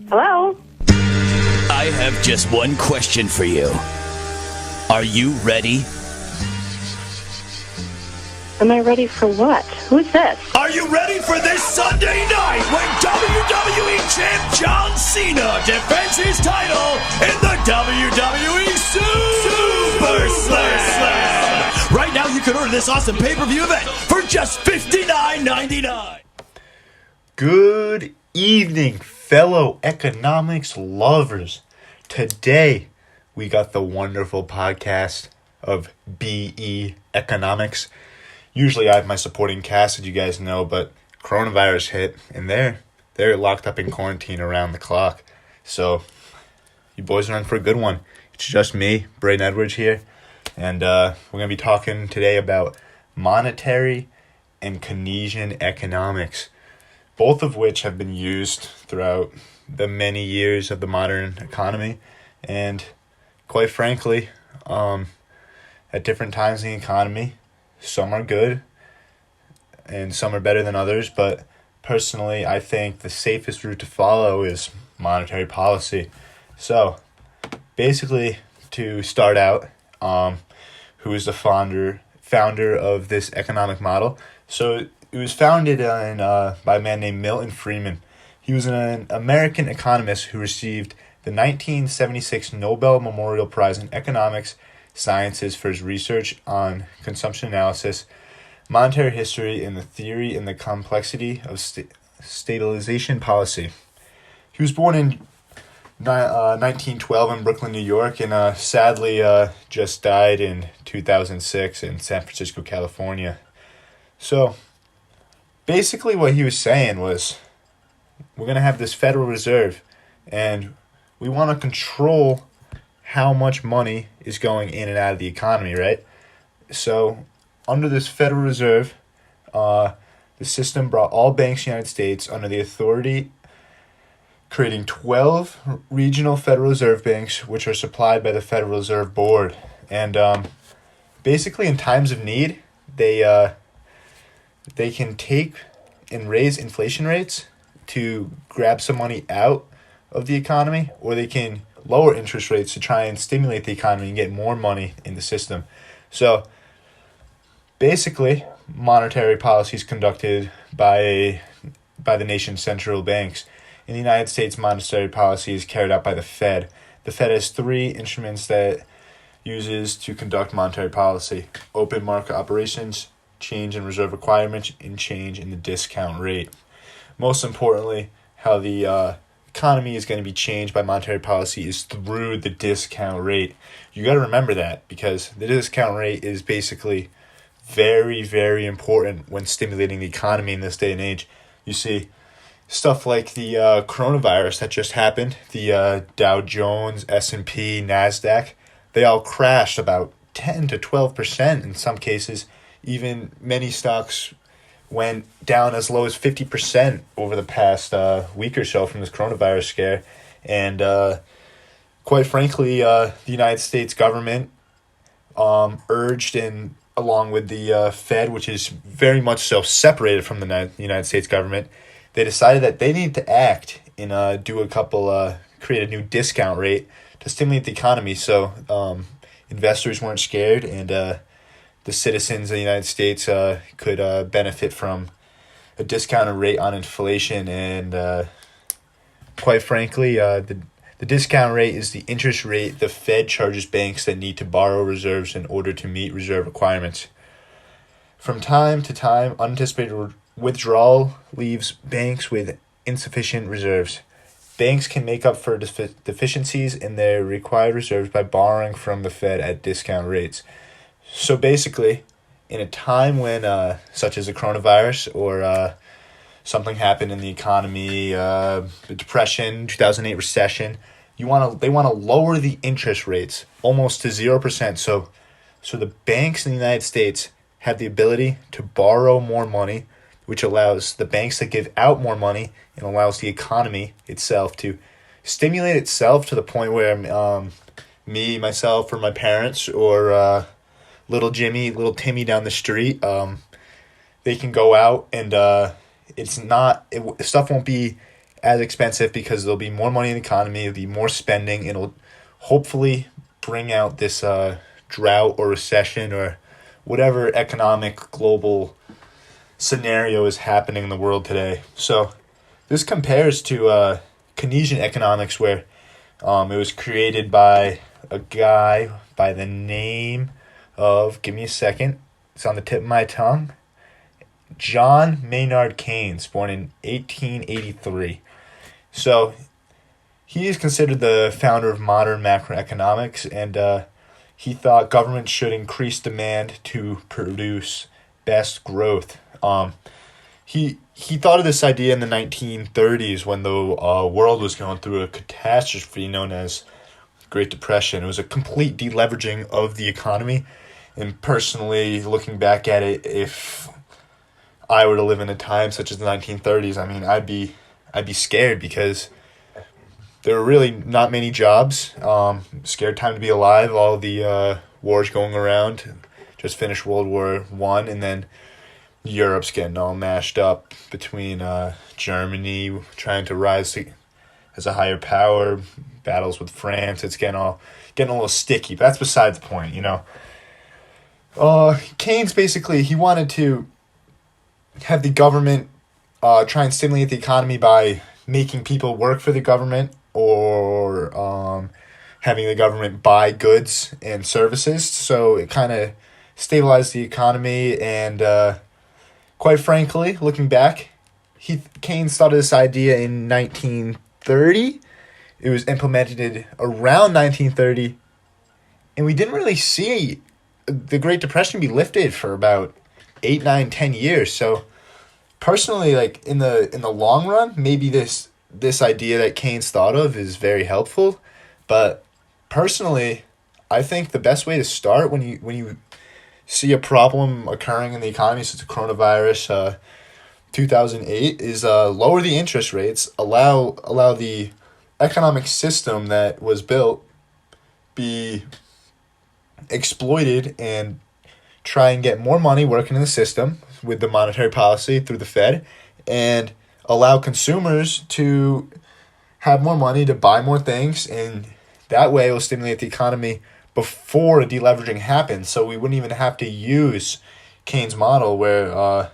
Hello? I have just one question for you. Are you ready? Am I ready for what? Who's this? Are you ready for this Sunday night when WWE Champ John Cena defends his title in the WWE Super Slam? Right now you can order this awesome pay-per-view event for just $59.99. Good evening, fellow economics lovers. Today, we got the wonderful podcast of BE Economics. Usually I have my supporting cast, as you guys know, but coronavirus hit, and they're locked up in quarantine around the clock. So, you boys are in for a good one. It's just me, Braden Edwards here, and we're going to be talking today about monetary and Keynesian economics, both of which have been used throughout the many years of the modern economy, and quite frankly, at different times in the economy, some are good and some are better than others, but personally, I think the safest route to follow is monetary policy. So, basically, to start out, who is the founder of this economic model? So, it was founded by a man named Milton Friedman. He was an American economist who received the 1976 Nobel Memorial Prize in Economics Sciences for his research on consumption analysis, monetary history, and the theory and the complexity of statalization policy. He was born in 1912 in Brooklyn, New York, and sadly just died in 2006 in San Francisco, California. So, basically what he was saying was, we're going to have this Federal Reserve, and we want to control how much money is going in and out of the economy, right? So, under this Federal Reserve, the system brought all banks in the United States under the authority, creating 12 regional Federal Reserve banks, which are supplied by the Federal Reserve Board. And basically, in times of need, they can take and raise inflation rates to grab some money out of the economy, or they can lower interest rates to try and stimulate the economy and get more money in the system. So, basically, monetary policy is conducted by the nation's central banks. In the United States, monetary policy is carried out by the Fed. The Fed has three instruments that it uses to conduct monetary policy: open market operations, change in reserve requirements, and change in the discount rate. Most importantly, how the economy is going to be changed by monetary policy is through the discount rate. You got to remember that, because the discount rate is basically very, very important when stimulating the economy in this day and age. You see, stuff like the coronavirus that just happened, the Dow Jones, S&P, NASDAQ, they all crashed about 10 to 12% in some cases. Even many stocks went down as low as 50% over the past week or so from this coronavirus scare. And quite frankly, the United States government urged, and along with the Fed, which is very much so separated from the United States government, they decided that they need to act and create a new discount rate to stimulate the economy, so investors weren't scared, and the citizens of the United States could benefit from a discounted rate on inflation. And quite frankly, the discount rate is the interest rate the Fed charges banks that need to borrow reserves in order to meet reserve requirements. From time to time, unanticipated withdrawal leaves banks with insufficient reserves. Banks can make up for deficiencies in their required reserves by borrowing from the Fed at discount rates. So basically, in a time when, such as a coronavirus or something happened in the economy, the depression, 2008 recession, they want to lower the interest rates almost to 0%. So the banks in the United States have the ability to borrow more money, which allows the banks to give out more money and allows the economy itself to stimulate itself to the point where me, myself, or my parents, or little Jimmy, little Timmy down the street, they can go out and stuff won't be as expensive because there'll be more money in the economy, there'll be more spending, it'll hopefully bring out this drought or recession or whatever economic global scenario is happening in the world today. So this compares to Keynesian economics, where it was created by a guy by the name of, give me a second, it's on the tip of my tongue, John Maynard Keynes, born in 1883. So he is considered the founder of modern macroeconomics, and he thought government should increase demand to produce best growth. He thought of this idea in the 1930s when the world was going through a catastrophe known as Great Depression. It was a complete deleveraging of the economy. And personally, looking back at it, if I were to live in a time such as the 1930s, I mean, I'd be scared because there were really not many jobs. Scared time to be alive. All the wars going around. Just finished World War I, and then Europe's getting all mashed up between Germany trying to rise as a higher power, battles with France. It's getting a little sticky. But that's beside the point, you know. Keynes basically, he wanted to have the government try and stimulate the economy by making people work for the government, or having the government buy goods and services. So it kind of stabilized the economy, and quite frankly, looking back, Keynes started this idea in 1930. It was implemented around 1930, and we didn't really see the Great Depression be lifted for about 8, 9, 10 years. So personally, like in the long run, maybe this idea that Keynes thought of is very helpful. But personally, I think the best way to start when you see a problem occurring in the economy, such as coronavirus, 2008, is lower the interest rates, allow the economic system that was built be exploited, and try and get more money working in the system with the monetary policy through the Fed, and allow consumers to have more money to buy more things, and that way it will stimulate the economy before deleveraging happens. So we wouldn't even have to use Keynes' model where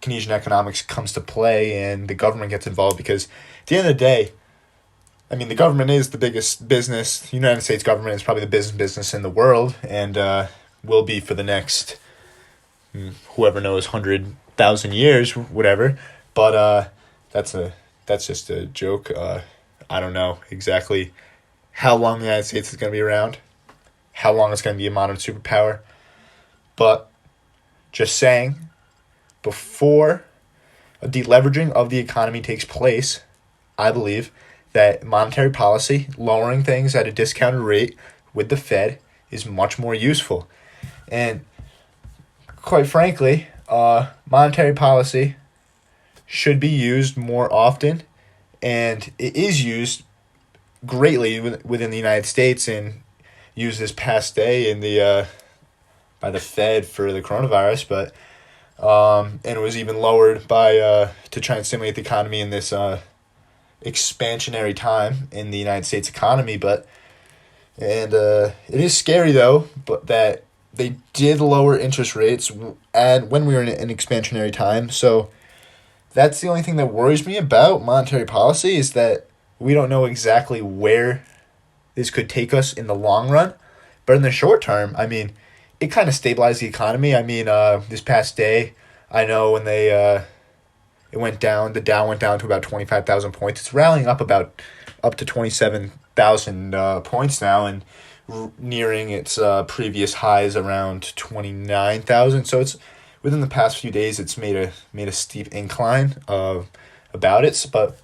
Keynesian economics comes to play and the government gets involved, because at the end of the day, I mean, the government is the biggest business. The United States government is probably the biggest business in the world, and will be for the next, whoever knows, 100,000 years, whatever. But that's just a joke. I don't know exactly how long the United States is going to be around, how long it's going to be a modern superpower. But just saying, before a deleveraging of the economy takes place, I believe that monetary policy, lowering things at a discounted rate with the Fed, is much more useful. And quite frankly, monetary policy should be used more often, and it is used greatly within the United States, and used this past day in the by the Fed for the coronavirus, but and it was even lowered by to try and stimulate the economy in this expansionary time in the United States economy. But it is scary though, but that they did lower interest rates and when we were in an expansionary time. So that's the only thing that worries me about monetary policy, is that we don't know exactly where this could take us in the long run. But in the short term, I mean, it kind of stabilized the economy. I mean, this past day, I know when it went down, the Dow went down to about 25,000 points. It's rallying up to 27,000 points now, and nearing its previous highs around 29,000. So it's within the past few days, it's made a steep incline about it. But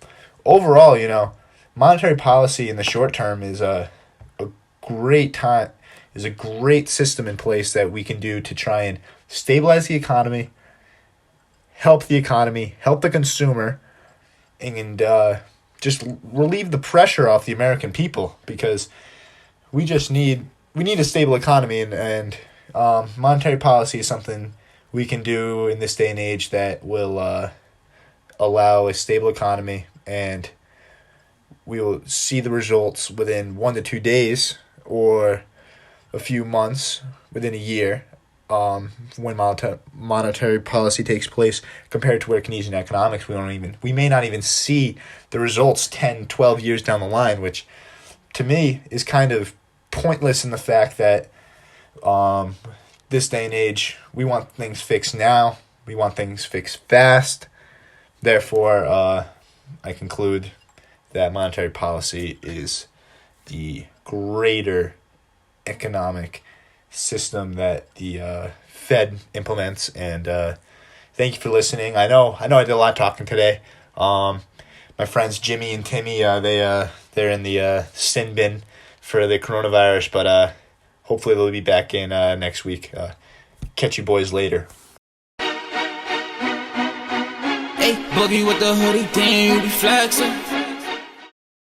overall, you know, monetary policy in the short term is a great system in place that we can do to try and stabilize the economy, help the consumer, and just relieve the pressure off the American people, because we need a stable economy, and monetary policy is something we can do in this day and age that will allow a stable economy and we will see the results within 1 to 2 days or a few months, within a year, when monetary policy takes place, compared to where Keynesian economics, we may not even see the results 10, 12 years down the line, which to me is kind of pointless in the fact that this day and age, we want things fixed now. We want things fixed fast. Therefore, I conclude that monetary policy is the greater economic system that the Fed implements. And thank you for listening. I know I did a lot of talking today. My friends Jimmy and Timmy, they're in the sin bin for the coronavirus, but hopefully they'll be back in next week. Catch you boys later. Hey, boogie with the hoodie, damn, you be flexing.